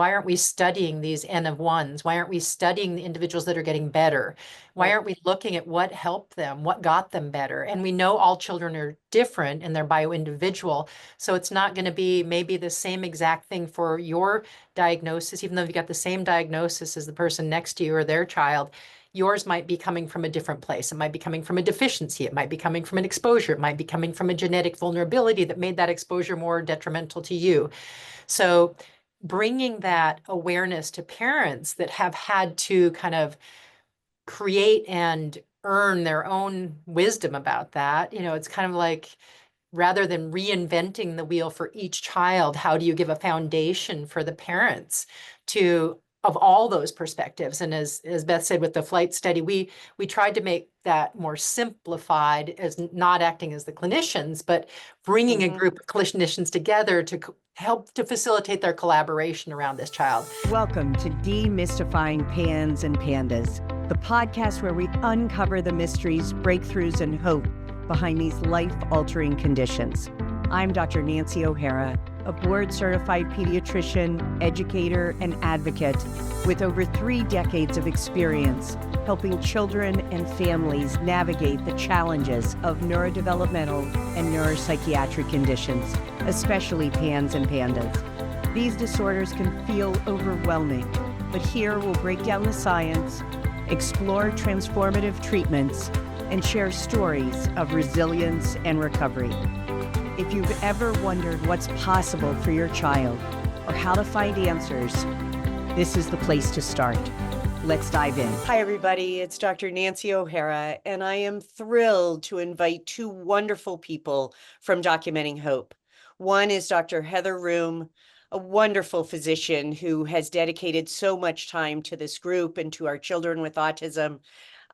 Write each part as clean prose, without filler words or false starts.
why aren't we studying these N of ones? Why aren't we studying the individuals that are getting better? Why aren't we looking at what helped them, what got them better? And we know all children are different and they're bio-individual. So it's not going to be maybe the same exact thing for your diagnosis, even though you got the same diagnosis as the person next to you or their child. Yours might be coming from a different place. It might be coming from a deficiency. It might be coming from an exposure. It might be coming from a genetic vulnerability that made that exposure more detrimental to you. So bringing that awareness to parents that have had to kind of create and earn their own wisdom about that, it's kind of like, rather than reinventing the wheel for each child, how do you give a foundation for the parents of all those perspectives? And as Beth said, with the flight study, we tried to make that more simplified, as not acting as the clinicians, but bringing a group of clinicians together to help to facilitate their collaboration around this child. Welcome to Demystifying PANS and PANDAS, the podcast where we uncover the mysteries, breakthroughs, and hope behind these life-altering conditions. I'm Dr. Nancy O'Hara, a board-certified pediatrician, educator, and advocate with over 3 decades of experience helping children and families navigate the challenges of neurodevelopmental and neuropsychiatric conditions, especially PANS and PANDAS. These disorders can feel overwhelming, but here we'll break down the science, explore transformative treatments, and share stories of resilience and recovery. If you've ever wondered what's possible for your child or how to find answers, this is the place to start. Let's dive in. Hi, everybody. It's Dr. Nancy O'Hara, and I am thrilled to invite 2 wonderful people from Documenting Hope. One is Dr. Heather Ruhm, a wonderful physician who has dedicated so much time to this group and to our children with autism.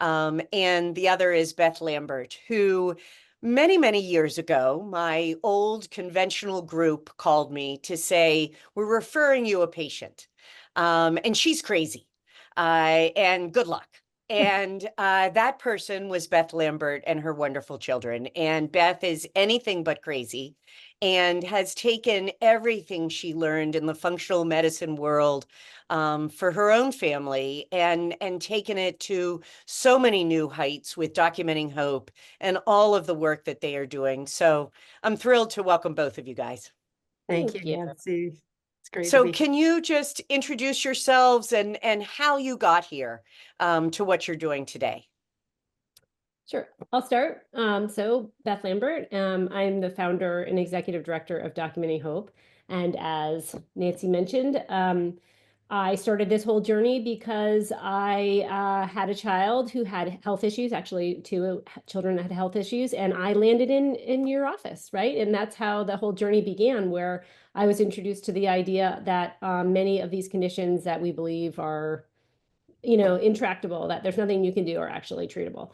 And the other is Beth Lambert, who many, many years ago, my old conventional group called me to say, we're referring you a patient. And she's crazy. And good luck. And that person was Beth Lambert and her wonderful children. And Beth is anything but crazy and has taken everything she learned in the functional medicine world for her own family and taken it to so many new heights with Documenting Hope and all of the work that they are doing. So I'm thrilled to welcome both of you guys. Thank you, Nancy. It's great. So can you just introduce yourselves and how you got here to what you're doing today? Sure, I'll start. So Beth Lambert, I'm the founder and executive director of Documenting Hope. And as Nancy mentioned, I started this whole journey because I had a child who had health issues, actually 2 children had health issues, and I landed in your office, right? And that's how the whole journey began, where I was introduced to the idea that many of these conditions that we believe are intractable, that there's nothing you can do, are actually treatable.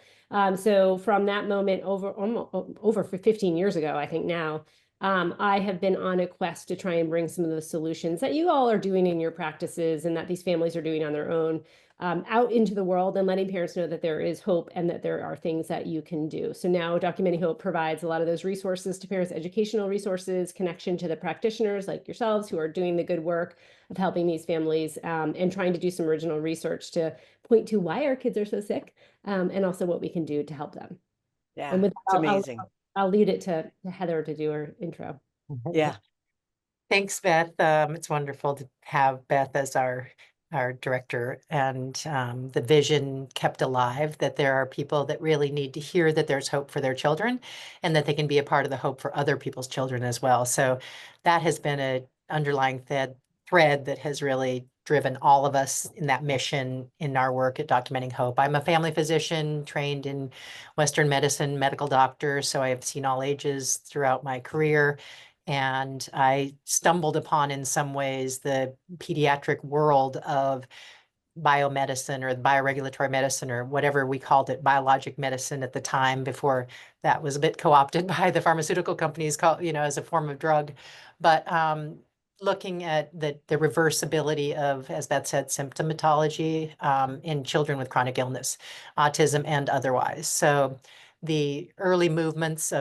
So from that moment over 15 years ago, I think now, I have been on a quest to try and bring some of the solutions that you all are doing in your practices and that these families are doing on their own out into the world, and letting parents know that there is hope and that there are things that you can do. So now Documenting Hope provides a lot of those resources to parents, educational resources, connection to the practitioners like yourselves who are doing the good work of helping these families and trying to do some original research to point to why our kids are so sick and also what we can do to help them. Yeah, and with it's amazing. I'll lead it to Heather to do her intro. Yeah. Thanks, Beth. It's wonderful to have Beth as our director, and the vision kept alive, that there are people that really need to hear that there's hope for their children and that they can be a part of the hope for other people's children as well. So that has been an underlying thread that has really driven all of us in that mission in our work at Documenting Hope. I'm a family physician trained in Western medicine, medical doctor, so I have seen all ages throughout my career. And I stumbled upon, in some ways, the pediatric world of biomedicine or bioregulatory medicine, or whatever we called it, biologic medicine at the time, before that was a bit co-opted by the pharmaceutical companies, as a form of drug. But looking at the reversibility of, as Beth said, symptomatology in children with chronic illness, autism and otherwise. So the early movements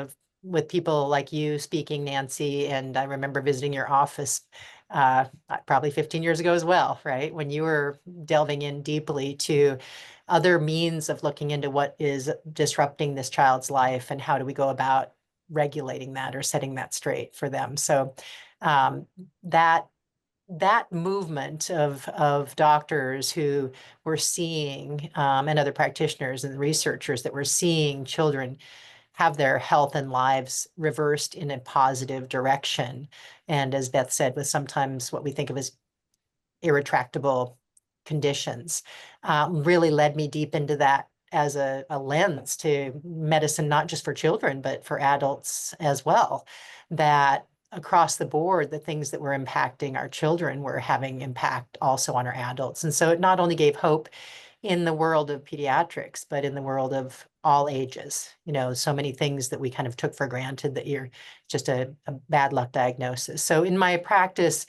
with people like you speaking, Nancy, and I remember visiting your office probably 15 years ago as well, right? When you were delving in deeply to other means of looking into what is disrupting this child's life and how do we go about regulating that or setting that straight for them. So um, that movement of doctors who were seeing and other practitioners and researchers that were seeing children have their health and lives reversed in a positive direction. And as Beth said, with sometimes what we think of as irretractable conditions, really led me deep into that as a lens to medicine, not just for children, but for adults as well. That across the board, the things that were impacting our children were having impact also on our adults. And so it not only gave hope in the world of pediatrics, but in the world of all ages. You know, so many things that we kind of took for granted that you're just a bad luck diagnosis. So in my practice,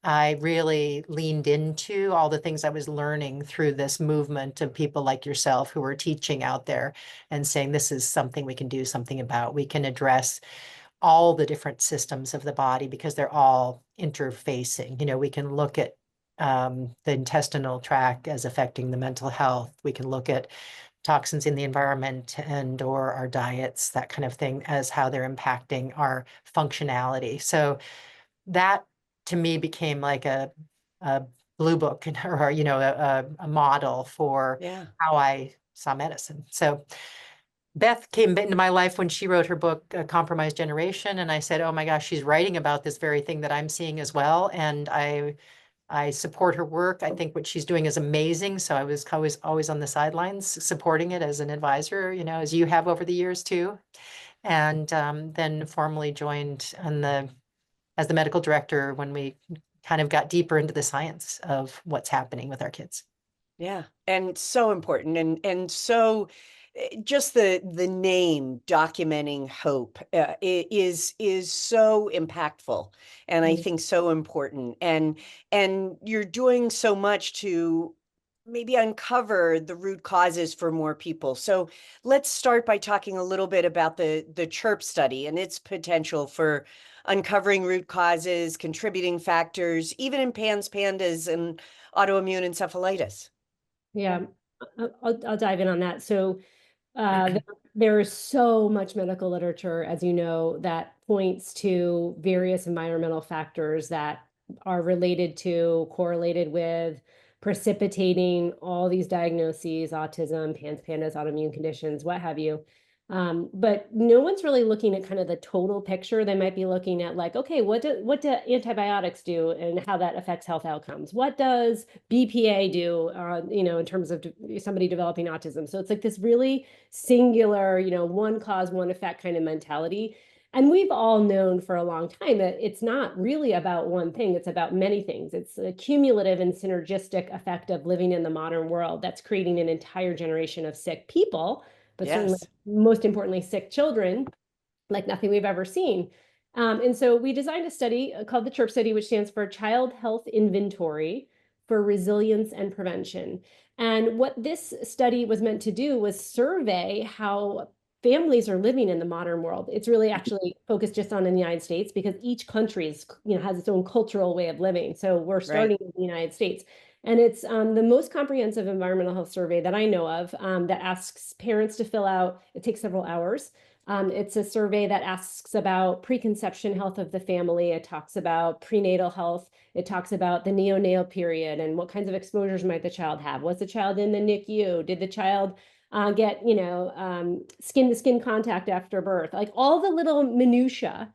I really leaned into all the things I was learning through this movement of people like yourself who were teaching out there and saying, this is something we can do something about. We can address all the different systems of the body because they're all interfacing. You know, we can look at the intestinal tract as affecting the mental health. We can look at toxins in the environment and or our diets, that kind of thing, as how they're impacting our functionality. So that to me became like a blue book or, you know, a model for how I saw medicine. So Beth came into my life when she wrote her book, Compromised Generation. And I said, oh my gosh, she's writing about this very thing that I'm seeing as well. And I support her work. I think what she's doing is amazing. So I was always on the sidelines supporting it as an advisor, you know, as you have over the years too. And then formally joined as the medical director when we kind of got deeper into the science of what's happening with our kids. Yeah, and so important, and so just the name documenting hope is so impactful, and I think so important, and you're doing so much to maybe uncover the root causes for more people. So let's start by talking a little bit about the CHIRP study and its potential for uncovering root causes, contributing factors, even in PANS, PANDAS, and autoimmune encephalitis. Yeah, I'll dive in on that. So there is so much medical literature, as you know, that points to various environmental factors that are related to, correlated with, precipitating all these diagnoses, autism, PANS, PANDAS, autoimmune conditions, what have you. But no one's really looking at kind of the total picture. They might be looking at like, okay, what do antibiotics do and how that affects health outcomes? What does BPA do, you know, in terms of somebody developing autism? So it's like this really singular, you know, one cause, one effect kind of mentality. And we've all known for a long time that it's not really about one thing. It's about many things. It's a cumulative and synergistic effect of living in the modern world that's creating an entire generation of sick people, but certainly most importantly, sick children, like nothing we've ever seen. And so we designed a study called the CHIRP study, which stands for Child Health Inventory for Resilience and Prevention. And what this study was meant to do was survey how families are living in the modern world. It's really actually focused just on the United States because each country is, you know, has its own cultural way of living. So we're starting in the United States. And it's the most comprehensive environmental health survey that I know of that asks parents to fill out. It takes several hours. It's a survey that asks about preconception health of the family. It talks about prenatal health. It talks about the neonatal period and what kinds of exposures might the child have. Was the child in the NICU? Did the child get, you know, skin-to-skin contact after birth? Like all the little minutia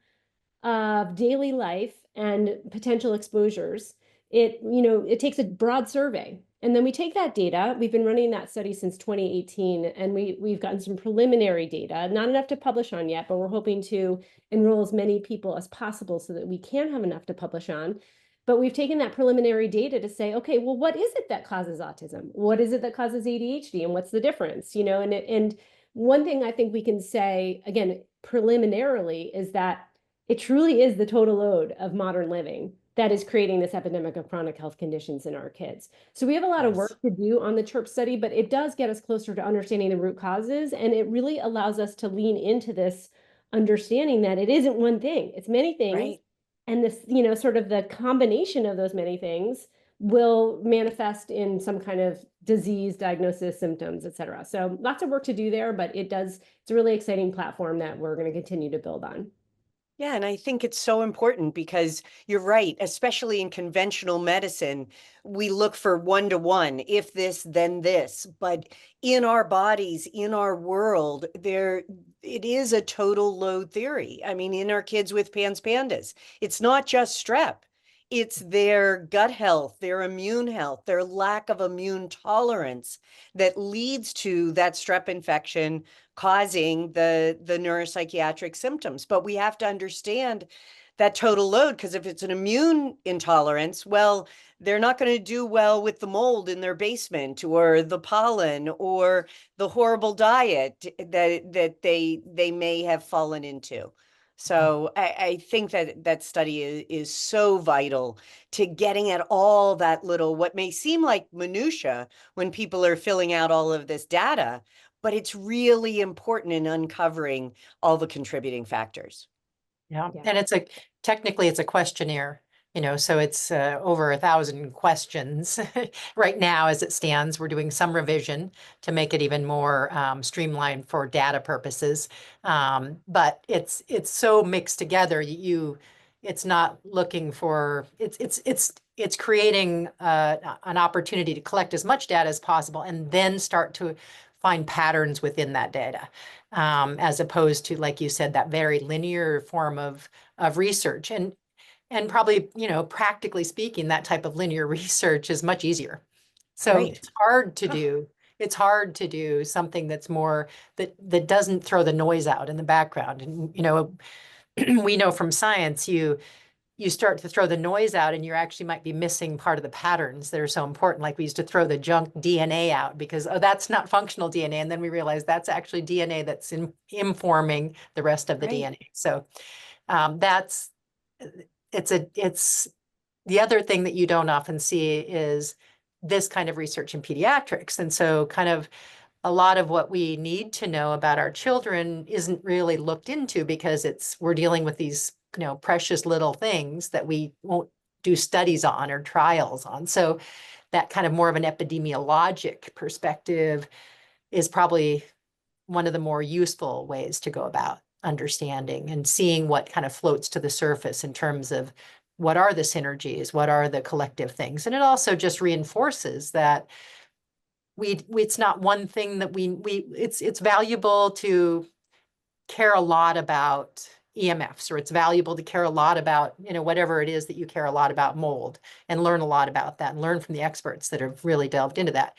of daily life and potential exposures. It, you know, it takes a broad survey. And then we take that data. We've been running that study since 2018, and we've gotten some preliminary data, not enough to publish on yet, but we're hoping to enroll as many people as possible so that we can have enough to publish on. But we've taken that preliminary data to say, okay, well, what is it that causes autism? What is it that causes ADHD? And what's the difference? You know, and one thing I think we can say, again, preliminarily, is that it truly is the total load of modern living that is creating this epidemic of chronic health conditions in our kids. So we have a lot of work to do on the CHIRP study, but it does get us closer to understanding the root causes. And it really allows us to lean into this understanding that it isn't one thing, it's many things. And this, sort of the combination of those many things will manifest in some kind of disease, diagnosis, symptoms, et cetera. So lots of work to do there, but it's a really exciting platform that we're going to continue to build on. Yeah, and I think it's so important because you're right, especially in conventional medicine, we look for one-to-one, if this, then this. But in our bodies, in our world, it is a total load theory. I mean, in our kids with PANS PANDAS, it's not just strep. It's their gut health, their immune health, their lack of immune tolerance that leads to that strep infection causing the neuropsychiatric symptoms. But we have to understand that total load, because if it's an immune intolerance, well, they're not going to do well with the mold in their basement or the pollen or the horrible diet that they may have fallen into. So I think that study is so vital to getting at all that little, what may seem like minutia when people are filling out all of this data, but it's really important in uncovering all the contributing factors. Yeah, Yeah. and technically it's a questionnaire, so it's over 1,000 questions right now as it stands. We're doing some revision to make it even more streamlined for data purposes. But it's so mixed together. It's not looking for it's creating an opportunity to collect as much data as possible and then start to find patterns within that data, as opposed to, like you said, that very linear form of research. And probably, practically speaking, that type of linear research is much easier. So Right. it's hard to do. It's hard to do something that's more that doesn't throw the noise out in the background. And we know from science, you start to throw the noise out and you actually might be missing part of the patterns that are so important. Like we used to throw the junk DNA out because, oh, that's not functional DNA. And then we realized that's actually DNA that's informing the rest of the Right. DNA. So it's the other thing that you don't often see is this kind of research in pediatrics. And so kind of a lot of what we need to know about our children isn't really looked into because we're dealing with these, precious little things that we won't do studies on or trials on. So that kind of more of an epidemiologic perspective is probably one of the more useful ways to go about understanding and seeing what kind of floats to the surface in terms of what are the synergies, what are the collective things. And it also just reinforces that it's not one thing that it's valuable to care a lot about EMFs, or it's valuable to care a lot about, whatever it is that you care a lot about, mold, and learn a lot about that and learn from the experts that have really delved into that.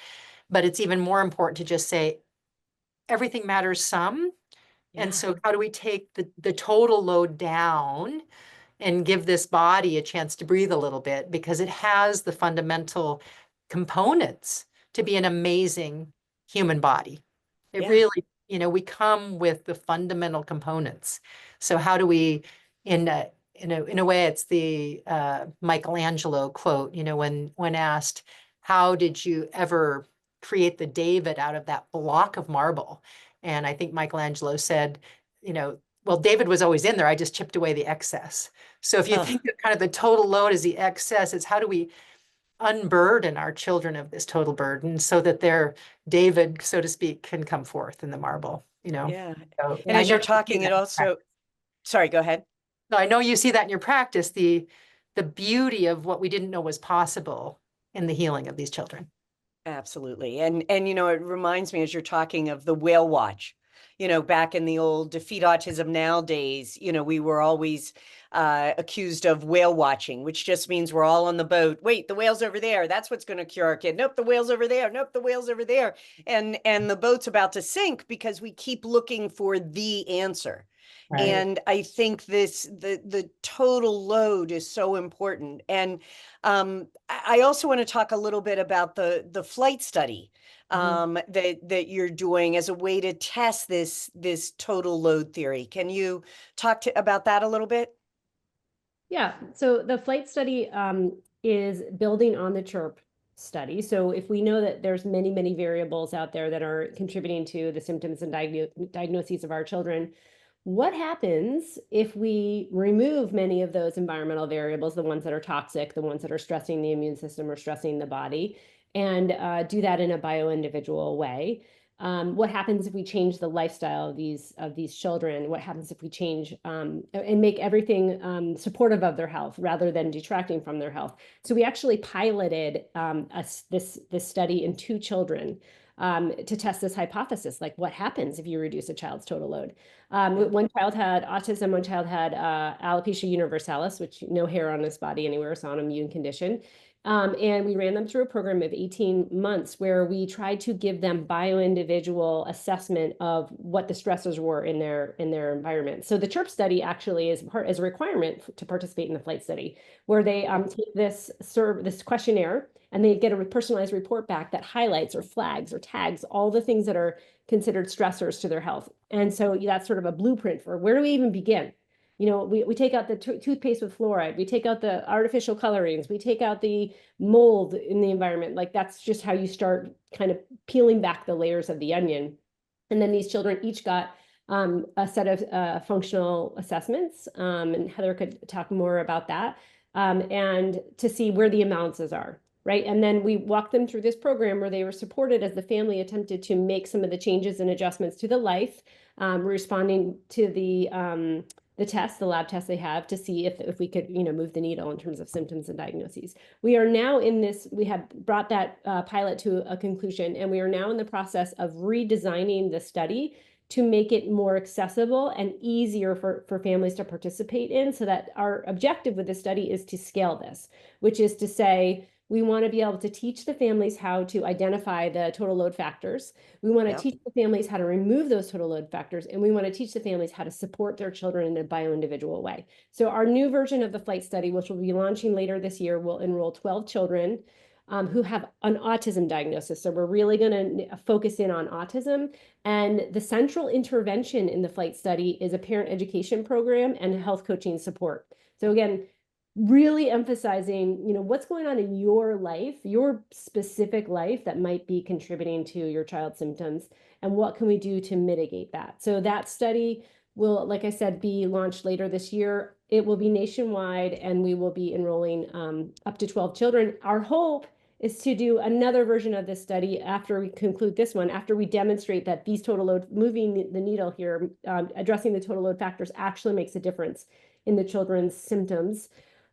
But it's even more important to just say everything matters some. Yeah. And so how do we take the total load down and give this body a chance to breathe a little bit, because it has the fundamental components to be an amazing human body. It Yeah. really, we come with the fundamental components. So how do we, in a way, it's the Michelangelo quote, when asked, how did you ever create the David out of that block of marble? And I think Michelangelo said, well, David was always in there. I just chipped away the excess. So if you think that kind of the total load is the excess, it's how do we unburden our children of this total burden so that their David, so to speak, can come forth in the marble, Yeah. So, And I as know you're talking, it also, sorry, go ahead. no, I know you see that in your practice, the beauty of what we didn't know was possible in the healing of these children. Absolutely. And it reminds me as you're talking of the whale watch, back in the old Defeat Autism Now days, we were always accused of whale watching, which just means we're all on the boat. Wait, the whale's over there. That's what's going to cure our kid. Nope, the whale's over there. Nope, the whale's over there. And the boat's about to sink because we keep looking for the answer. Right. And I think the total load is so important. And I also want to talk a little bit about the flight study that you're doing as a way to test this total load theory. Can you talk about that a little bit? Yeah, so the flight study is building on the CHIRP study. So if we know that there's many, many variables out there that are contributing to the symptoms and diagnoses of our children, what happens if we remove many of those environmental variables, the ones that are toxic, the ones that are stressing the immune system or stressing the body, and do that in a bio-individual way? What happens if we change the lifestyle of these children? What happens if we change and make everything supportive of their health rather than detracting from their health? So we actually piloted this study in 2 children to test this hypothesis, like what happens if you reduce a child's total load. One child had autism, one child had alopecia universalis, which no hair on his body anywhere, so an immune condition. And we ran them through a program of 18 months where we tried to give them bio-individual assessment of what the stressors were in their environment. So the CHIRP study actually is a requirement to participate in the flight study, where they take this questionnaire and they get a personalized report back that highlights or flags or tags all the things that are considered stressors to their health. And so that's sort of a blueprint for where do we even begin? You know, we take out the toothpaste with fluoride, we take out the artificial colorings, we take out the mold in the environment. Like that's just how you start kind of peeling back the layers of the onion. And then these children each got a set of functional assessments, and Heather could talk more about that, and to see where the imbalances are. Right. And then we walked them through this program where they were supported as the family attempted to make some of the changes and adjustments to the life, responding to the tests, the lab tests they have to see if we could, you know, move the needle in terms of symptoms and diagnoses. We are now in this, we have brought that pilot to a conclusion, and we are now in the process of redesigning the study to make it more accessible and easier for families to participate in, so that our objective with the study is to scale this, which is to say, we want to be able to teach the families how to identify the total load factors. We want to teach the families how to remove those total load factors. And we want to teach the families how to support their children in a bio-individual way. So our new version of the flight study, which will be launching later this year, will enroll 12 children who have an autism diagnosis. So we're really going to focus in on autism. And the central intervention in the flight study is a parent education program and health coaching support. So again, really emphasizing, you know, what's going on in your life, your specific life that might be contributing to your child's symptoms, and what can we do to mitigate that. So that study will, like I said, be launched later this year. It will be nationwide, and we will be enrolling up to 12 children. Our hope is to do another version of this study after we conclude this one, after we demonstrate that these total load, moving the needle here, addressing the total load factors actually makes a difference in the children's symptoms.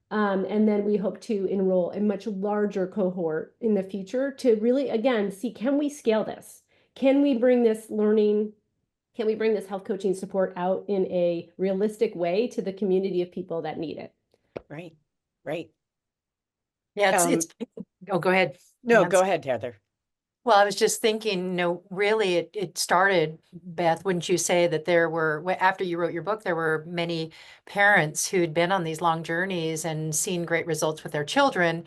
And then we hope to enroll a much larger cohort in the future to really, again, see, can we scale this? Can we bring this learning? Can we bring this health coaching support out in a realistic way to the community of people that need it? Right, right. Yeah, oh, go ahead. No, go ahead, Heather. Well, I was just thinking, you know, really it started, Beth, wouldn't you say that there were, after you wrote your book, there were many parents who'd been on these long journeys and seen great results with their children.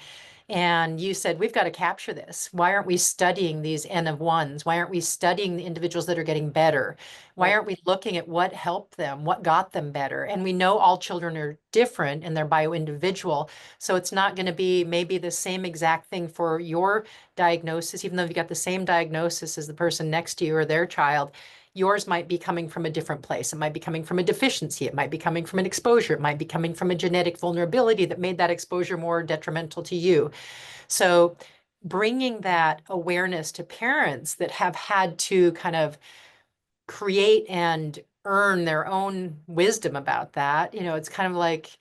And you said, we've got to capture this. Why aren't we studying these N of ones? Why aren't we studying the individuals that are getting better? Why aren't we looking at what helped them, what got them better? And we know all children are different and they're bio-individual. So it's not going to be maybe the same exact thing for your diagnosis, even though you got the same diagnosis as the person next to you or their child. Yours might be coming from a different place. It might be coming from a deficiency. It might be coming from an exposure. It might be coming from a genetic vulnerability that made that exposure more detrimental to you. So bringing that awareness to parents that have had to kind of create and earn their own wisdom about that, you know, it's kind of like,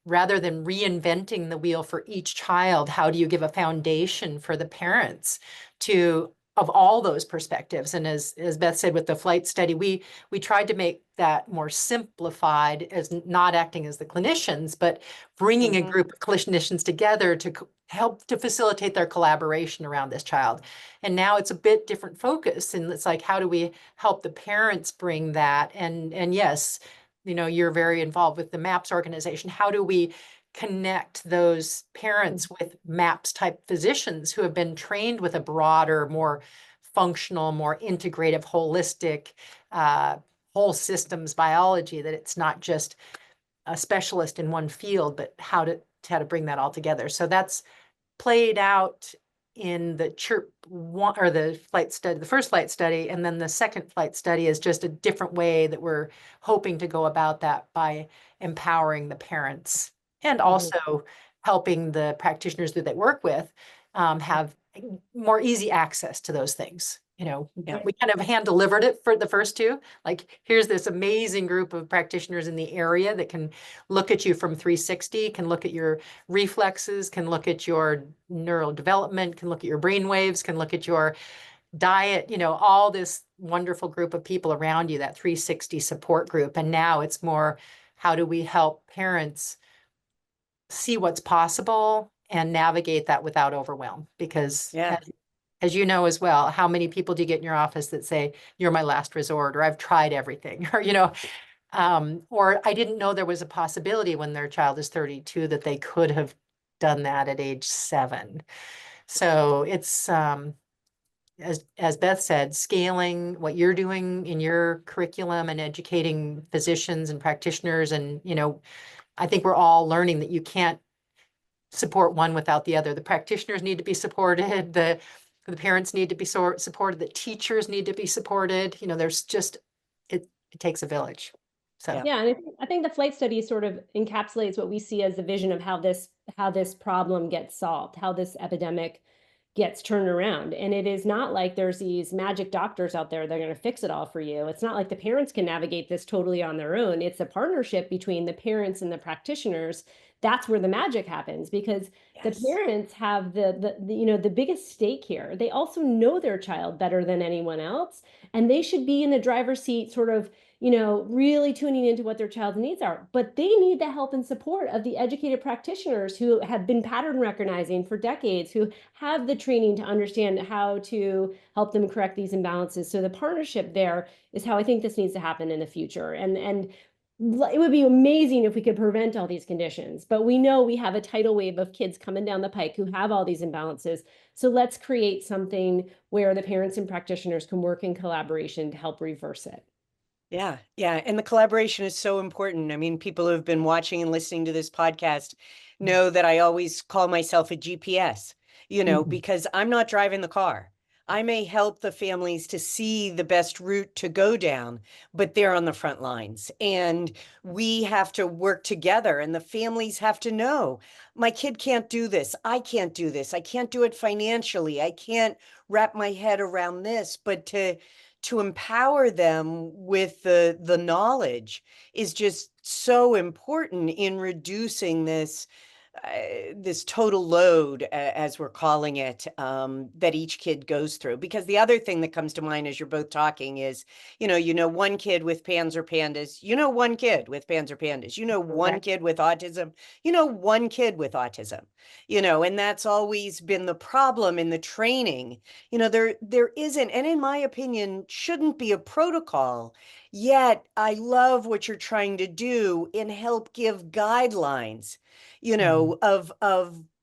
rather than reinventing the wheel for each child, how do you give a foundation for the parents to, of all those perspectives? And as Beth said, with the flight study, we tried to make that more simplified, as not acting as the clinicians, but bringing a group of clinicians together to help to facilitate their collaboration around this child. And now it's a bit different focus. And it's like, how do we help the parents bring that? And yes, you know, you're very involved with the MAPS organization. How do we connect those parents with MAPS type physicians who have been trained with a broader, more functional, more integrative, holistic, whole systems biology, that it's not just a specialist in one field, but how to bring that all together. So that's played out in the CHIRP one or the flight study, the first flight study, and then the second flight study is just a different way that we're hoping to go about that by empowering the parents and also helping the practitioners that they work with have more easy access to those things. You know, we kind of hand delivered it for the first two. Like, here's this amazing group of practitioners in the area that can look at you from 360, can look at your reflexes, can look at your neural development, can look at your brain waves, can look at your diet, you know, all this wonderful group of people around you, that 360 support group. And now it's more, how do we help parents see what's possible and navigate that without overwhelm? Because as you know as well, how many people do you get in your office that say, you're my last resort, or I've tried everything, or, you know, or I didn't know there was a possibility when their child is 32 that they could have done that at age 7. So it's, as Beth said, scaling what you're doing in your curriculum and educating physicians and practitioners. And, you know, I think we're all learning that you can't support one without the other. The practitioners need to be supported. The parents need to be supported. The teachers need to be supported. You know, there's just, it takes a village. So yeah, and I think the flight study sort of encapsulates what we see as the vision of how this problem gets solved, how this epidemic gets turned around. And it is not like there's these magic doctors out there that are going to fix it all for you. It's not like the parents can navigate this totally on their own. It's a partnership between the parents and the practitioners. That's where the magic happens, because the parents have the you know, the biggest stake here. They also know their child better than anyone else, and they should be in the driver's seat, sort of, you know, really tuning into what their child's needs are. But they need the help and support of the educated practitioners who have been pattern recognizing for decades, who have the training to understand how to help them correct these imbalances. So the partnership there is how I think this needs to happen in the future. And it would be amazing if we could prevent all these conditions, but we know we have a tidal wave of kids coming down the pike who have all these imbalances. So let's create something where the parents and practitioners can work in collaboration to help reverse it. Yeah, yeah. And the collaboration is so important. I mean, people who have been watching and listening to this podcast know that I always call myself a GPS, you know, because I'm not driving the car. I may help the families to see the best route to go down, but they're on the front lines. And we have to work together, and the families have to know, my kid can't do this. I can't do this. I can't do it financially. I can't wrap my head around this, but to empower them with the knowledge is just so important in reducing this this total load, as we're calling it, that each kid goes through. Because the other thing that comes to mind as you're both talking is, you know, one kid with PANS or PANDAS, you know, one kid with PANS or PANDAS, you know, one kid with autism, you know, one kid with autism, you know, and that's always been the problem in the training. You know, there isn't, and in my opinion, shouldn't be a protocol. Yet I love what you're trying to do and help give guidelines, you know, of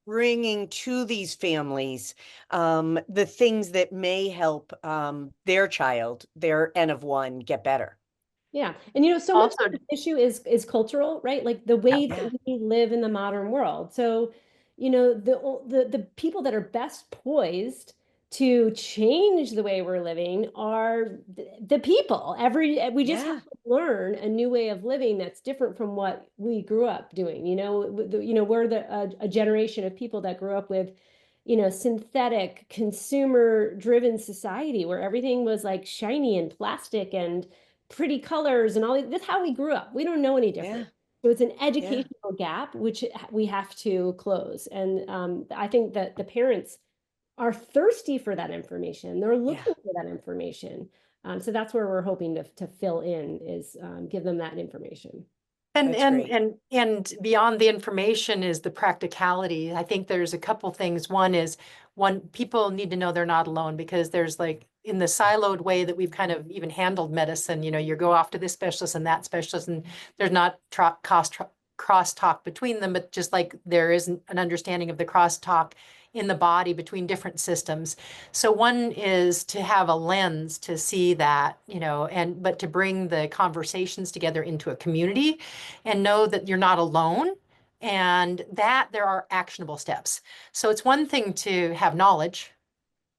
bringing to these families the things that may help their child, their N of one, get better. Yeah. And, you know, so much of the issue is cultural, right? Like the way that we live in the modern world. So, you know, the people that are best poised to change the way we're living are the people. We just have to learn a new way of living that's different from what we grew up doing. You know, we're a generation of people that grew up with, you know, synthetic, consumer driven society where everything was like shiny and plastic and pretty colors and all. That's how we grew up. We don't know any different. So it's an educational gap which we have to close. And I think that the parents are thirsty for that information. They're looking for that information. So that's where we're hoping to fill in, is give them that information. And beyond the information is the practicality. I think there's a couple things. One, people need to know they're not alone, because there's, like, in the siloed way that we've kind of even handled medicine, you know, you go off to this specialist and that specialist, and there's not crosstalk between them, but just like there isn't an understanding of the crosstalk in the body between different systems. So one is to have a lens to see that, you know, but to bring the conversations together into a community and know that you're not alone. And that there are actionable steps. So it's one thing to have knowledge,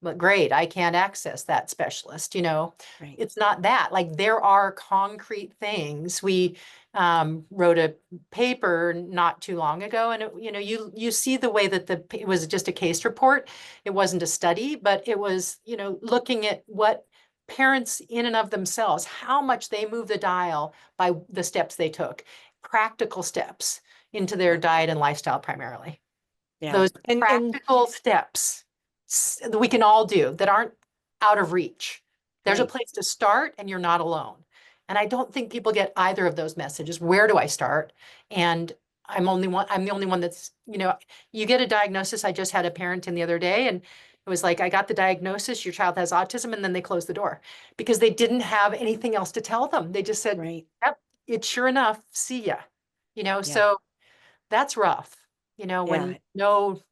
but great, I can't access that specialist, Right. It's not that. Like there are concrete things. We wrote a paper not too long ago, and you see the way that it was just a case report. It wasn't a study, but it was, looking at what parents in and of themselves, how much they move the dial by the steps they took, practical steps into their diet and lifestyle primarily. Yeah. Those And practical steps that we can all do that aren't out of reach. There's a right. place to start and you're not alone. And I don't think people get either of those messages. Where do I start? And I'm the only one that's, you get a diagnosis. I just had a parent in the other day, and it was like, I got the diagnosis, your child has autism, and then they closed the door because they didn't have anything else to tell them. They just said, Right. yep, it's sure enough, see ya. Yeah. So that's rough, Yeah. when no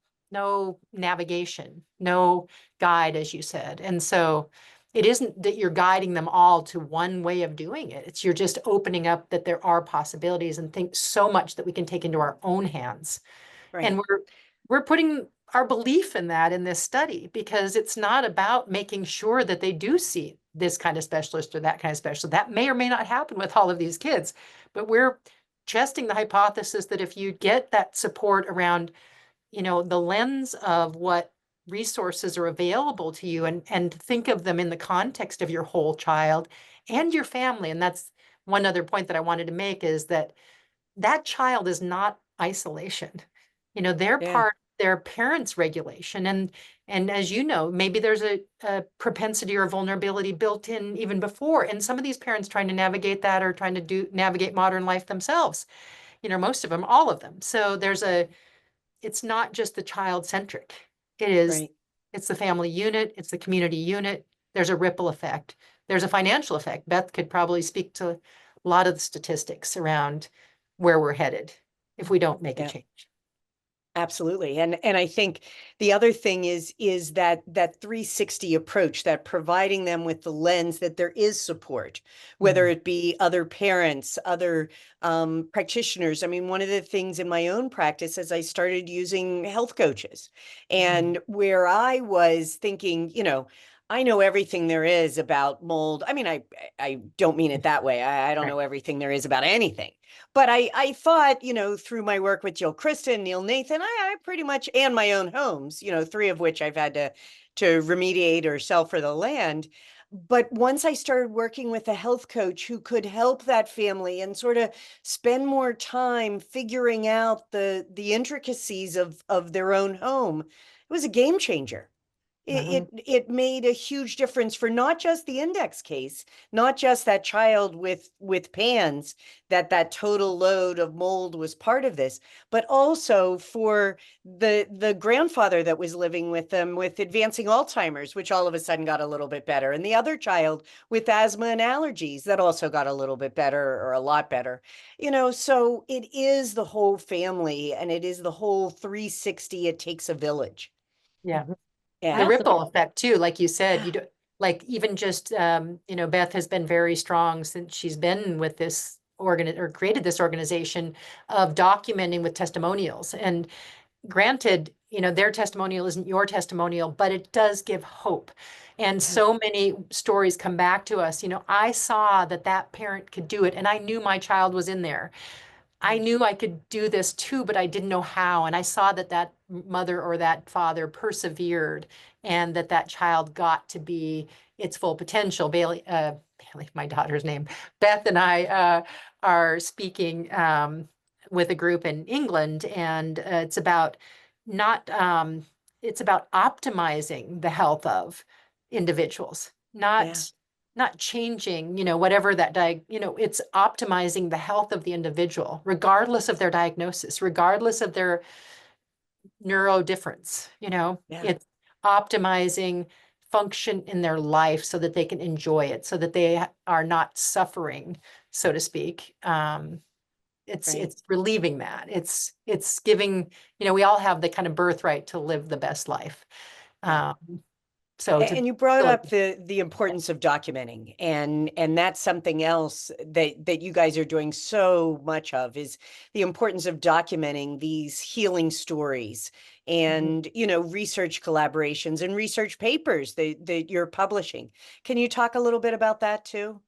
navigation, no guide, as you said. And so it isn't that you're guiding them all to one way of doing it. It's you're just opening up that there are possibilities and think so much that we can take into our own hands. Right. And we're putting our belief in that in this study, because it's not about making sure that they do see this kind of specialist or that kind of specialist. That may or may not happen with all of these kids, but we're testing the hypothesis that if you get that support around, the lens of what resources are available to you, and think of them in the context of your whole child and your family. And that's one other point that I wanted to make, is that that child is not isolation. They're Yeah. part of their parents' regulation. And as you know, maybe there's a propensity or vulnerability built in even before. And some of these parents trying to navigate that, or trying to navigate modern life themselves, most of them, all of them. So it's not just the child centric. Right. It's the family unit, it's the community unit. There's a ripple effect. There's a financial effect. Beth could probably speak to a lot of the statistics around where we're headed if we don't make a Yeah. change. Absolutely. And I think the other thing is that 360 approach, that providing them with the lens that there is support, whether it be other parents, other practitioners. I mean, one of the things in my own practice is I started using health coaches, and where I was thinking, I know everything there is about mold. I mean, I don't mean it that way. I don't Right. know everything there is about anything. But I thought, through my work with Jill Kristen, Neil Nathan, I pretty much, and my own homes, three of which I've had to remediate or sell for the land. But once I started working with a health coach who could help that family and sort of spend more time figuring out the intricacies of their own home, it was a game changer. It made a huge difference for not just the index case, not just that child with PANS, that total load of mold was part of this, but also for the grandfather that was living with them with advancing Alzheimer's, which all of a sudden got a little bit better, and the other child with asthma and allergies that also got a little bit better, or a lot better. So it is the whole family, and it is the whole 360. It takes a village. Yeah. The Yeah. ripple effect too, like you said, Yeah. like even just, Beth has been very strong since she's been with this or created this organization of documenting with testimonials. And granted, their testimonial isn't your testimonial, but it does give hope. And so many stories come back to us. I saw that parent could do it, and I knew my child was in there. I knew I could do this too, but I didn't know how. And I saw that mother or that father persevered, and that child got to be its full potential. Bailey, my daughter's name, Beth and I are speaking with a group in England, and it's about not, it's about optimizing the health of individuals, Yeah. not changing, whatever it's optimizing the health of the individual, regardless of their diagnosis, regardless of their neuro difference, Yeah. it's optimizing function in their life so that they can enjoy it, so that they are not suffering, so to speak. Right. It's relieving that. It's giving, we all have the kind of birthright to live the best life. Yeah. Um, So And you brought up the importance of documenting, and that's something else that you guys are doing so much of, is the importance of documenting these healing stories and, you know, research collaborations and research papers that you're publishing. Can you talk a little bit about that too?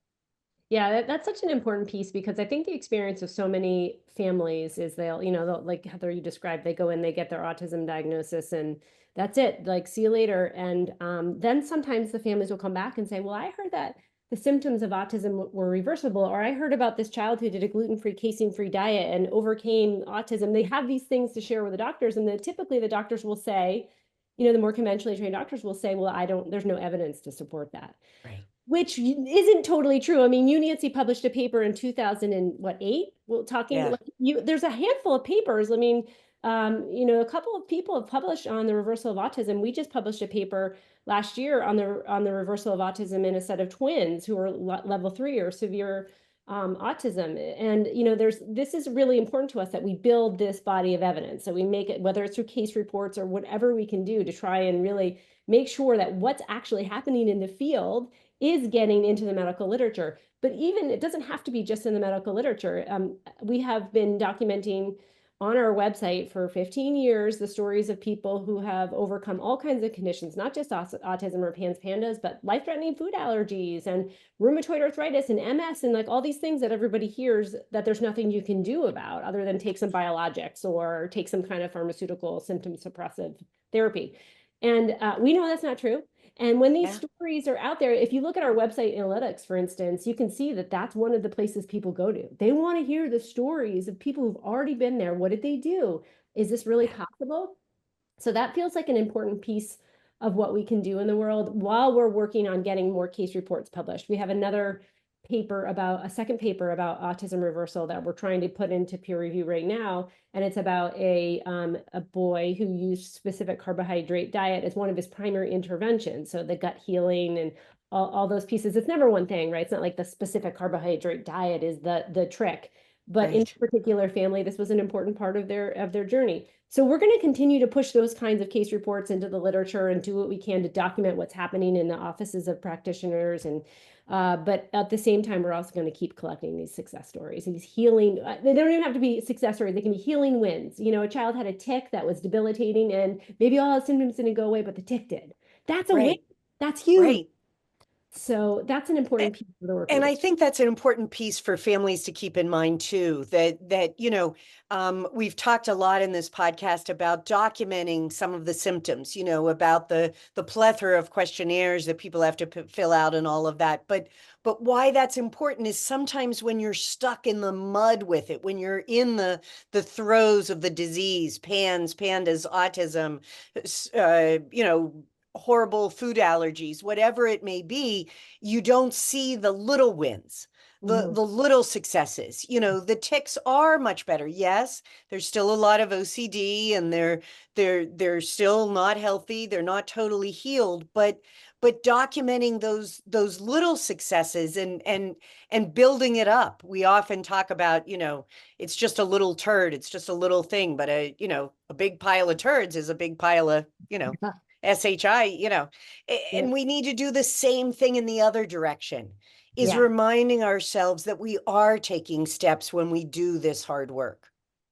Yeah, that's such an important piece, because I think the experience of so many families is they'll, like Heather, you described, they go in, they get their autism diagnosis, and that's it, like, see you later. And then sometimes the families will come back and say, well, I heard that the symptoms of autism were reversible, or I heard about this child who did a gluten-free, casein-free diet and overcame autism. They have these things to share with the doctors, and then typically the doctors will say, the more conventionally trained doctors will say, well, there's no evidence to support that. Right. Which isn't totally true. I mean, Nancy published a paper in 2008. Well, Yeah. there's a handful of papers. I mean, a couple of people have published on the reversal of autism. We just published a paper last year on the reversal of autism in a set of twins who are level 3 or severe autism. And this is really important to us, that we build this body of evidence. So we make it, whether it's through case reports or whatever we can do to try and really make sure that what's actually happening in the field is getting into the medical literature. But even, it doesn't have to be just in the medical literature. We have been documenting on our website for 15 years the stories of people who have overcome all kinds of conditions, not just autism or PANS PANDAS, but life-threatening food allergies and rheumatoid arthritis and MS, and like all these things that everybody hears that there's nothing you can do about other than take some biologics or take some kind of pharmaceutical symptom suppressive therapy. And we know that's not true. And when these stories are out there, if you look at our website analytics, for instance, you can see that that's one of the places people go to. They want to hear the stories of people who've already been there. What did they do? Is this really possible? So that feels like an important piece of what we can do in the world while we're working on getting more case reports published. We have a second paper about autism reversal that we're trying to put into peer review right now. And it's about a boy who used specific carbohydrate diet as one of his primary interventions. So the gut healing and all those pieces. It's never one thing, right? It's not like the specific carbohydrate diet is the trick. But in this particular family, this was an important part of their journey. So we're going to continue to push those kinds of case reports into the literature and do what we can to document what's happening in the offices of practitioners. And but at the same time, we're also going to keep collecting these success stories, these healing. They don't even have to be success stories. They can be healing wins. A child had a tick that was debilitating, and maybe all the symptoms didn't go away, but the tick did. That's a win. That's huge. Right. So that's an important piece of the work. And I think that's an important piece for families to keep in mind too, that we've talked a lot in this podcast about documenting some of the symptoms, about the plethora of questionnaires that people have to fill out and all of that. But why that's important is sometimes when you're stuck in the mud with it, when you're in the throes of the disease, PANS, PANDAS, autism, horrible food allergies, whatever it may be, you don't see the little wins, the little successes. The ticks are much better. Yes, there's still a lot of OCD, and they're still not healthy. They're not totally healed, but documenting those little successes and building it up. We often talk about, it's just a little turd, it's just a little thing, but a big pile of turds is a big pile of, SHI, and we need to do the same thing in the other direction, is reminding ourselves that we are taking steps when we do this hard work.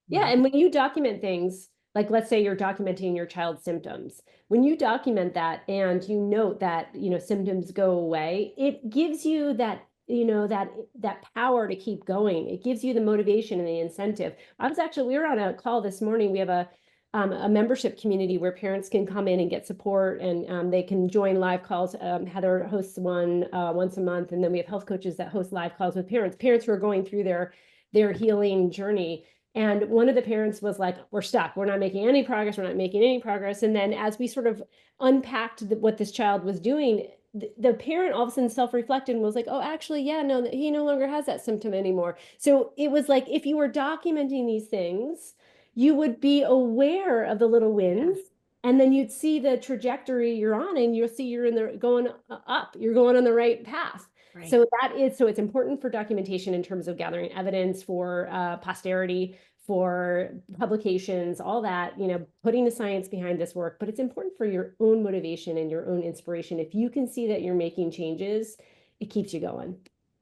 Yeah. And when you document things, like let's say you're documenting your child's symptoms, when you document that and you note that, symptoms go away, it gives you that that power to keep going. It gives you the motivation and the incentive. We were on a call this morning. We have a membership community where parents can come in and get support, and they can join live calls. Heather hosts one once a month, and then we have health coaches that host live calls with parents who are going through their healing journey. And one of the parents was like, we're stuck. We're not making any progress. We're not making any progress. And then as we sort of unpacked what this child was doing, the parent all of a sudden self-reflected and was like, oh, actually, yeah, no, he no longer has that symptom anymore. So it was like, if you were documenting these things, you would be aware of the little wins, and then you'd see the trajectory you're on, and you'll see you're going up, you're going on the right path. Right. So it's important for documentation in terms of gathering evidence for posterity, for publications, all that, putting the science behind this work, but it's important for your own motivation and your own inspiration. If you can see that you're making changes, it keeps you going.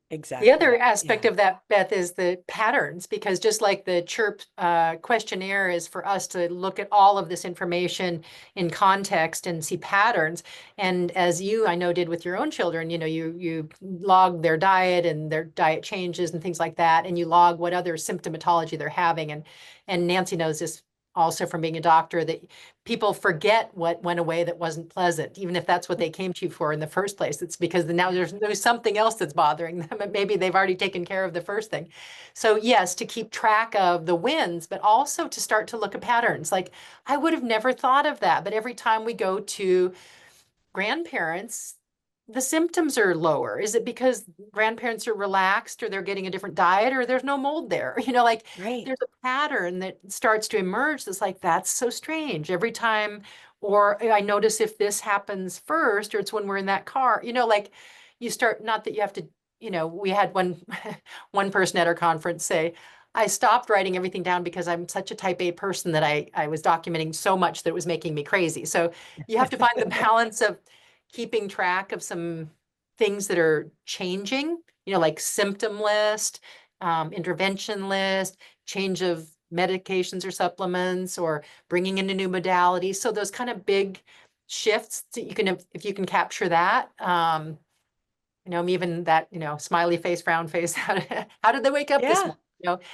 Exactly. The other aspect Yeah. of that, Beth, is the patterns, because just like the CHIRP questionnaire is for us to look at all of this information in context and see patterns. And as you, I know, did with your own children, you log their diet and their diet changes and things like that, and you log what other symptomatology they're having. And Nancy knows this also from being a doctor, that people forget what went away that wasn't pleasant, even if that's what they came to you for in the first place. It's because now there's something else that's bothering them, and maybe they've already taken care of the first thing. So yes, to keep track of the wins, but also to start to look at patterns. Like, I would have never thought of that, but every time we go to grandparents, the symptoms are lower. Is it because grandparents are relaxed, or they're getting a different diet, or there's no mold there? Like, Right. there's a pattern that starts to emerge that's like, that's so strange every time. Or I notice if this happens first, or it's when we're in that car, like, you start, not that you have to, we had one person at our conference say, I stopped writing everything down because I'm such a type A person that I was documenting so much that it was making me crazy. So you have to find the balance of keeping track of some things that are changing, like symptom list, intervention list, change of medications or supplements, or bringing in a new modality. So those kind of big shifts that you can, if you can capture that, even that, smiley face, frown face, how did they wake up this Yeah. morning?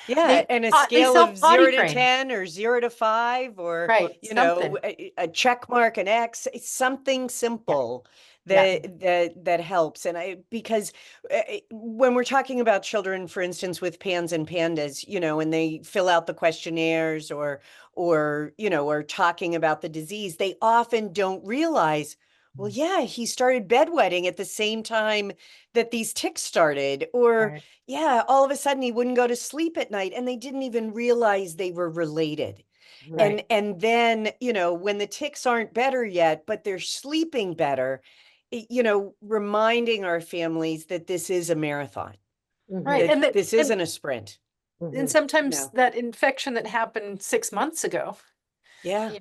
Yeah. And a They scale of self-potty 0 to train, 10 or 0 to 5, or, right? Something. a check mark, an X, it's something Yeah. simple Yeah. that helps. And because when we're talking about children, for instance, with PANS and PANDAS, and they fill out the questionnaires, or talking about the disease, they often don't realize, well, yeah, he started bedwetting at the same time that these tics started, or Right. yeah, all of a sudden he wouldn't go to sleep at night, and they didn't even realize they were related. Right. And then, when the tics aren't better yet, but they're sleeping better, reminding our families that this is a marathon, Right. Mhm. that And that, this isn't a sprint. and Mhm. sometimes that infection that happened 6 months ago, Yeah. you know,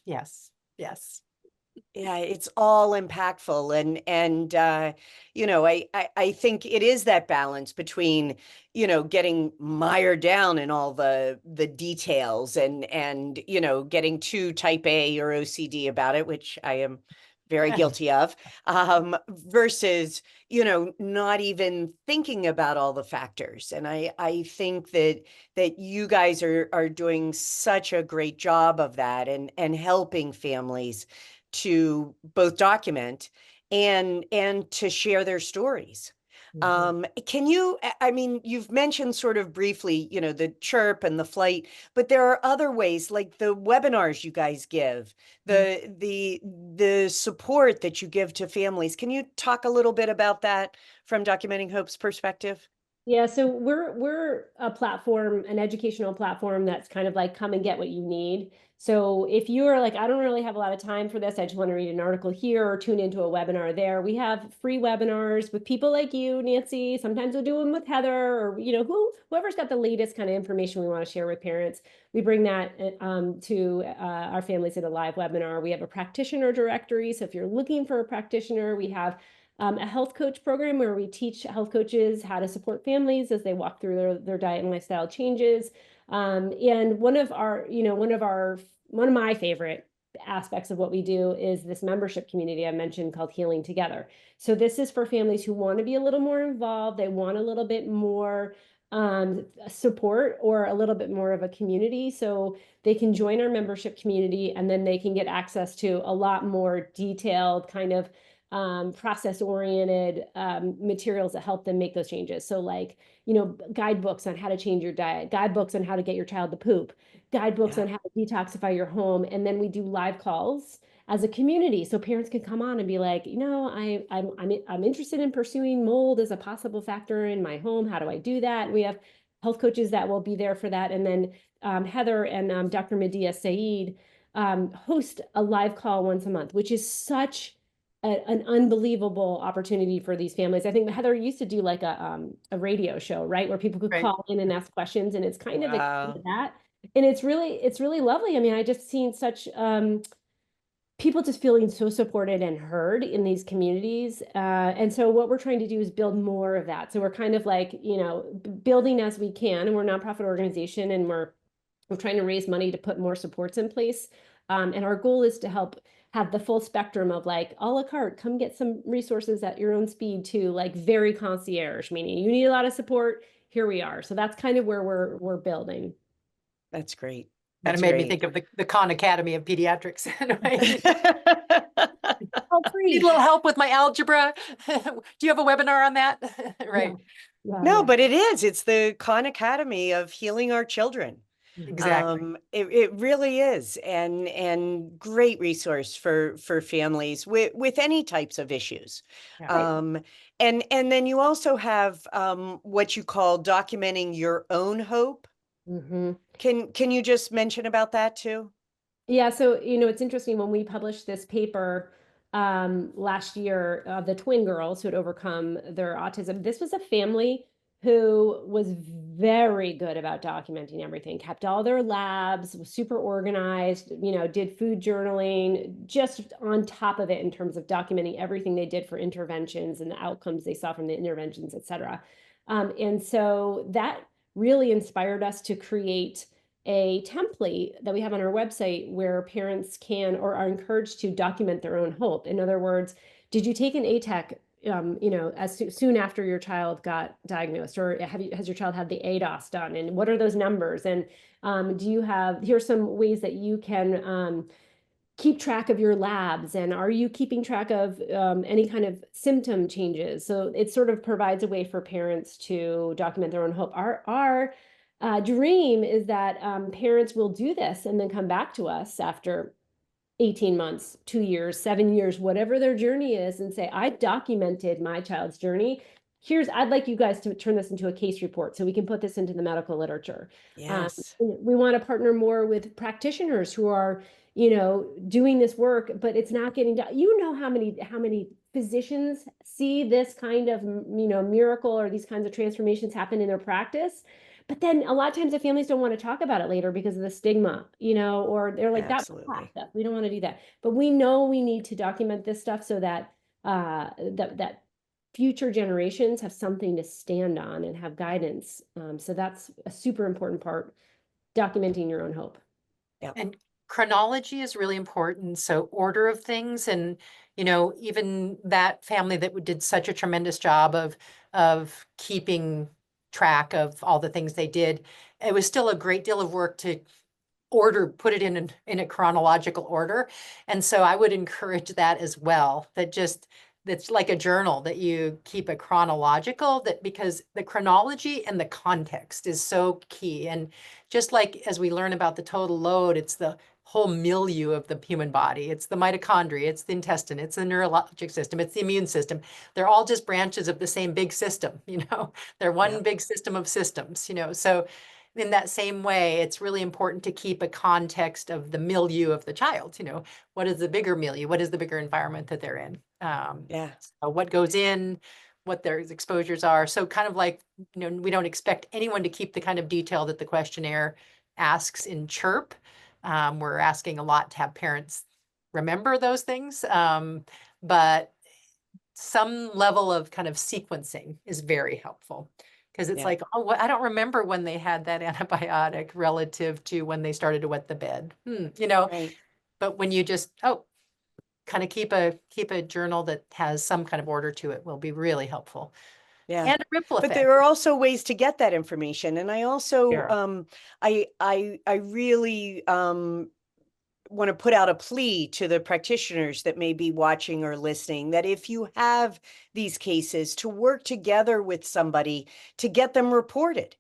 yes, yes. Yeah, it's all impactful. And I think it is that balance between, getting mired down in all the details, and getting too type A or OCD about it, which I am very guilty of, versus, not even thinking about all the factors. And I think that you guys are doing such a great job of that, and helping families to both document and to share their stories. Can you, I mean, you've mentioned sort of briefly, the chirp and the flight, but there are other ways, like the webinars you guys give, the support that you give to families. Can you talk a little bit about that from Documenting Hope's perspective? Yeah, so we're a platform, an educational platform that's kind of like come and get what you need. So if you're like, I don't really have a lot of time for this, I just want to read an article here or tune into a webinar there. We have free webinars with people like you, Nancy. Sometimes we'll do them with Heather, or whoever's got the latest kind of information we want to share with parents. We bring that to our families in a live webinar. We have a practitioner directory. So if you're looking for a practitioner, we have a health coach program where we teach health coaches how to support families as they walk through their diet and lifestyle changes. And one of my favorite aspects of what we do is this membership community I mentioned called Healing Together. So this is for families who want to be a little more involved. They want a little bit more support, or a little bit more of a community. So they can join our membership community, and then they can get access to a lot more detailed kind of process-oriented materials that help them make those changes. So like, guidebooks on how to change your diet, guidebooks on how to get your child to poop, guidebooks Yeah. on how to detoxify your home. And then we do live calls as a community, so parents can come on and be like, I'm interested in pursuing mold as a possible factor in my home. How do I do that? We have health coaches that will be there for that. And then Heather and Dr. Medea Saeed host a live call once a month, which is such an unbelievable opportunity for these families. I think Heather used to do like a radio show, right, where people could Right. call in and ask questions, and it's kind of akin to Wow. that. And it's really lovely. I mean, I just seen such people just feeling so supported and heard in these communities. And so what we're trying to do is build more of that. So we're kind of like, building as we can, and we're a nonprofit organization, and we're trying to raise money to put more supports in place. And our goal is to help have the full spectrum of like a la carte, come get some resources at your own speed, to like very concierge, meaning you need a lot of support, here we are. So that's kind of where we're building. That's great. Kind of That's made me great. think of the Khan Academy of Pediatrics. Oh, Need free. a little help with my algebra? Do you have a webinar on that? Yeah, Right. yeah, No, yeah. but it is. It's the Khan Academy of healing our children. Exactly. It really is, and great resource for families with any types of issues. Yeah. Right. And then you also have what you call documenting your own hope. Mm-hmm. Can you just mention about that too? Yeah, so it's interesting when we published this paper last year, the twin girls who had overcome their autism. This was a family who was very good about documenting everything, kept all their labs, was super organized, did food journaling, just on top of it in terms of documenting everything they did for interventions and the outcomes they saw from the interventions, et cetera. And so that really inspired us to create a template that we have on our website where parents can or are encouraged to document their own hope. In other words, did you take an ATEC, as soon after your child got diagnosed, or has your child had the ADOS done, and what are those numbers? And here's some ways that you can keep track of your labs, and are you keeping track of any kind of symptom changes? So it sort of provides a way for parents to document their own hope. Our dream is that parents will do this and then come back to us after 18 months, 2 years, 7 years, whatever their journey is, and say, I documented my child's journey. I'd like you guys to turn this into a case report so we can put this into the medical literature. Yes. We want to partner more with practitioners who are, doing this work, but it's not getting done. How many physicians see this kind of, miracle or these kinds of transformations happen in their practice. But then a lot of times the families don't want to talk about it later because of the stigma, or they're like, that Absolutely. stuff, we don't want to do that. But we know we need to document this stuff so that that future generations have something to stand on and have guidance. So that's a super important part, documenting your own hope. Yeah. And chronology is really important. So order of things, and even that family that did such a tremendous job of keeping track of all the things they did, it was still a great deal of work to put it in a chronological order. And so I would encourage that as well, that's like a journal, that you keep a chronological, because the chronology and the context is so key. And just like as we learn about the total load, it's the whole milieu of the human body. It's the mitochondria, it's the intestine, it's the neurologic system, it's the immune system. They're all just branches of the same big system, they're one big system of systems, so in that same way, it's really important to keep a context of the milieu of the child. What is the bigger milieu? What is the bigger environment that they're in? Yeah. So what goes in, what their exposures are. So kind of like, we don't expect anyone to keep the kind of detail that the questionnaire asks in CHIRP. We're asking a lot to have parents remember those things, but some level of kind of sequencing is very helpful. Because it's like, oh, I don't remember when they had that antibiotic relative to when they started to wet the bed. Right. But when you just, kind of keep a journal that has some kind of order to it will be really helpful. Yeah. And a ripple But effect. there are also ways to get that information. And I also, Yeah. I really want to put out a plea to the practitioners that may be watching or listening, that if you have these cases, to work together with somebody to get them reported,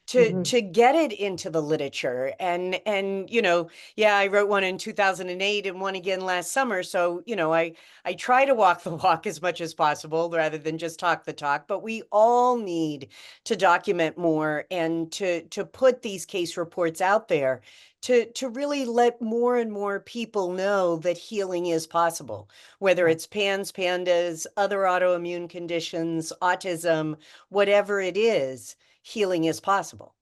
to get it into the literature. And I wrote one in 2008 and one again last summer. So, I try to walk the walk as much as possible rather than just talk the talk, but we all need to document more and to put these case reports out there to really let more and more people know that healing is possible, whether Yeah. it's PANS, PANDAS, other autoimmune conditions, autism, whatever it is, healing is possible.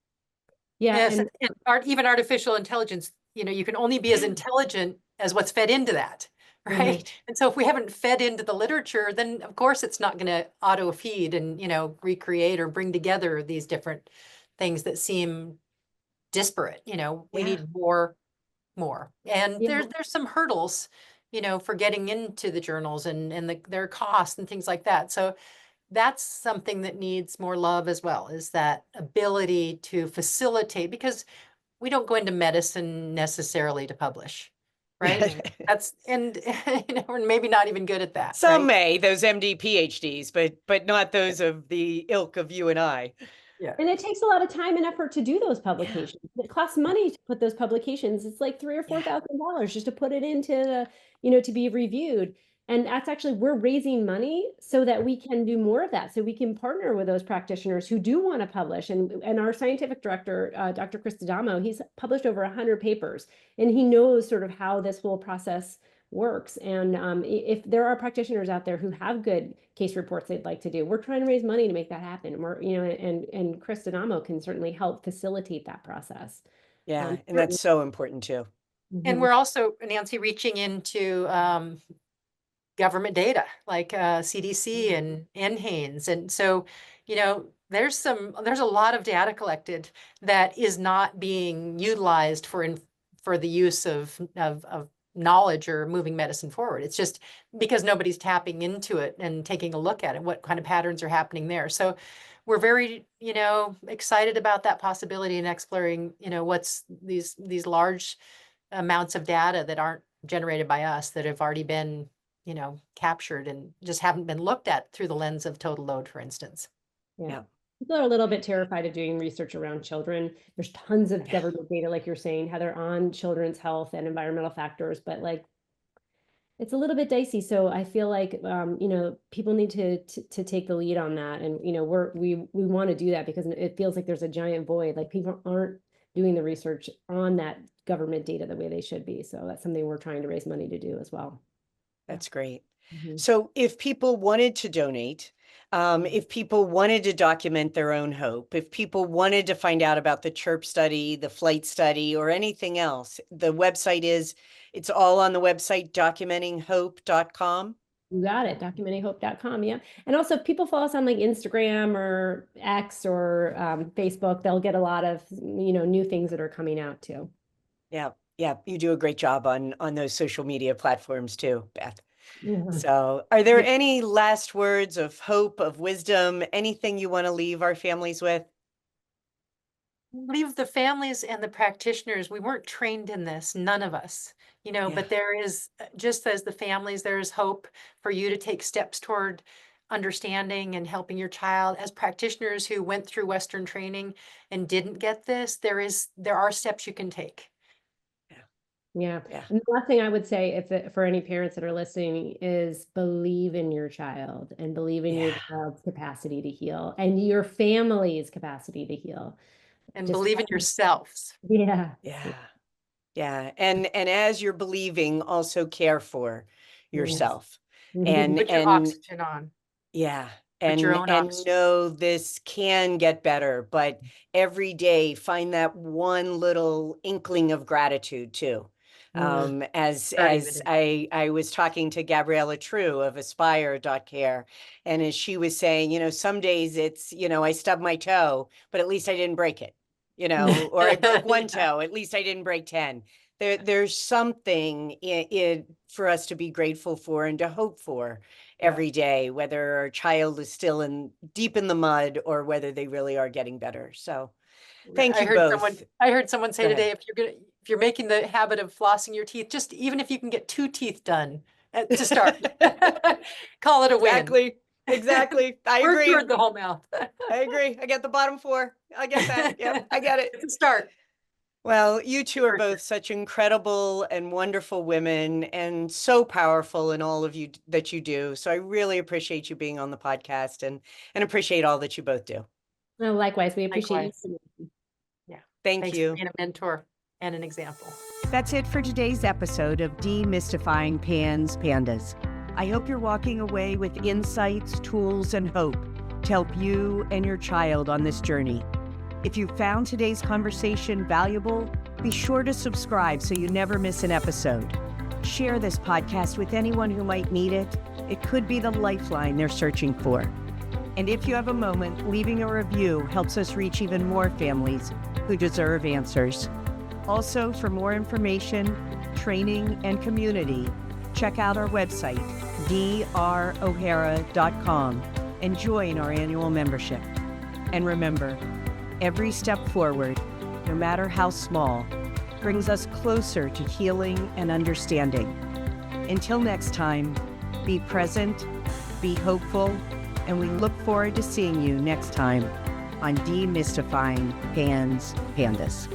Yeah, Yes, and and even artificial intelligence, you can only be as intelligent as what's fed into that, right? Right. And so if we haven't fed into the literature, then of course it's not going to auto feed and, recreate or bring together these different things that seem disparate. We Yeah. need more. And yeah, there's some hurdles, for getting into the journals and their costs and things like that. So that's something that needs more love as well, is that ability to facilitate, because we don't go into medicine necessarily to publish, right? That's, and, we're maybe not even good at that, Some right? may, those MD, PhDs, but not those of the ilk of you and I. Yeah. and it takes a lot of time and effort to do those Yeah. publications. It costs money to put those publications. It's like $3,000 or Yeah. $4,000 just to put it into the, to be reviewed. And that's actually, we're raising money so that we can do more of that. So we can partner with those practitioners who do want to publish. And our scientific director, Dr. Chris D'Adamo, he's published over 100 papers, and he knows sort of how this whole process works. And if there are practitioners out there who have good case reports they'd like to do, we're trying to raise money to make that happen. We're, and Chris Dinamo can certainly help facilitate that process. Yeah. And Certainly. that's so important too. And Mhm. we're also, Nancy, reaching into government data like CDC and NHANES. And so, there's a lot of data collected that is not being utilized for the use of knowledge or moving medicine forward. It's just because nobody's tapping into it and taking a look at it, what kind of patterns are happening there. So we're very, excited about that possibility and exploring, what's these large amounts of data that aren't generated by us, that have already been, captured and just haven't been looked at through the lens of total load, for instance. Yeah. Yeah. People are a little bit terrified of doing research around children. There's tons of government data, like you're saying, Heather, on children's health and environmental factors, but like it's a little bit dicey. So I feel like people need to take the lead on that. And we want to do that because it feels like there's a giant void. Like people aren't doing the research on that government data the way they should be. So that's something we're trying to raise money to do as well. That's great. Mhm. So if people wanted to donate, if people wanted to document their own hope, if people wanted to find out about the CHIRP study, the flight study, or anything else, the website it's all on the website, documentinghope.com. You got it. Documentinghope.com. Yeah. And also if people follow us on like Instagram or X or Facebook, they'll get a lot of, new things that are coming out too. Yeah. Yeah. You do a great job on those social media platforms too, Beth. Yeah. So are there any last words of hope, of wisdom, anything you want to leave our families with? Leave the families and the practitioners. We weren't trained in this, none of us, Yeah. but there is, just as the families, there is hope for you to take steps toward understanding and helping your child. As practitioners who went through Western training and didn't get this, there are steps you can take. Yeah. Yeah. And the last thing I would say, for any parents that are listening, is believe in your child and believe in your Yeah. child's capacity to heal and your family's capacity to heal. And Just, believe in yourselves. yeah. Yeah. Yeah. And as you're believing, also care for Yes. yourself. And Put your oxygen on. yeah. Put your And own oxygen. know this can get better, but every day find that one little inkling of gratitude too. Yeah. As Study with it. I was talking to Gabriella True of Aspire.care, and as she was saying, some days it's, I stubbed my toe, but at least I didn't break it, or I broke one Yeah. toe, at least I didn't break 10. There's something for us to be grateful for and to hope for every day, whether our child is still deep in the mud or whether they really are getting better. So thank you both. I heard someone say Go ahead. today, if you're making the habit of flossing your teeth, just even if you can get 2 teeth done to start, call it a win. Exactly. I Work agree. toward the whole mouth. I agree. I get the bottom 4. I get that. Yep, I get it. It's a start. Well, you two are For both such incredible and wonderful women and so powerful in all of you that you do. So I really appreciate you being on the podcast and appreciate all that you both do. Well, likewise, we appreciate Likewise. you. Yeah. Thank Thanks you. for being a mentor. and an example. That's it for today's episode of Demystifying PANS, PANDAS. I hope you're walking away with insights, tools, and hope to help you and your child on this journey. If you found today's conversation valuable, be sure to subscribe so you never miss an episode. Share this podcast with anyone who might need it. It could be the lifeline they're searching for. And if you have a moment, leaving a review helps us reach even more families who deserve answers. Also, for more information, training, and community, check out our website, drohara.com, and join our annual membership. And remember, every step forward, no matter how small, brings us closer to healing and understanding. Until next time, be present, be hopeful, and we look forward to seeing you next time on Demystifying PANS, PANDAS.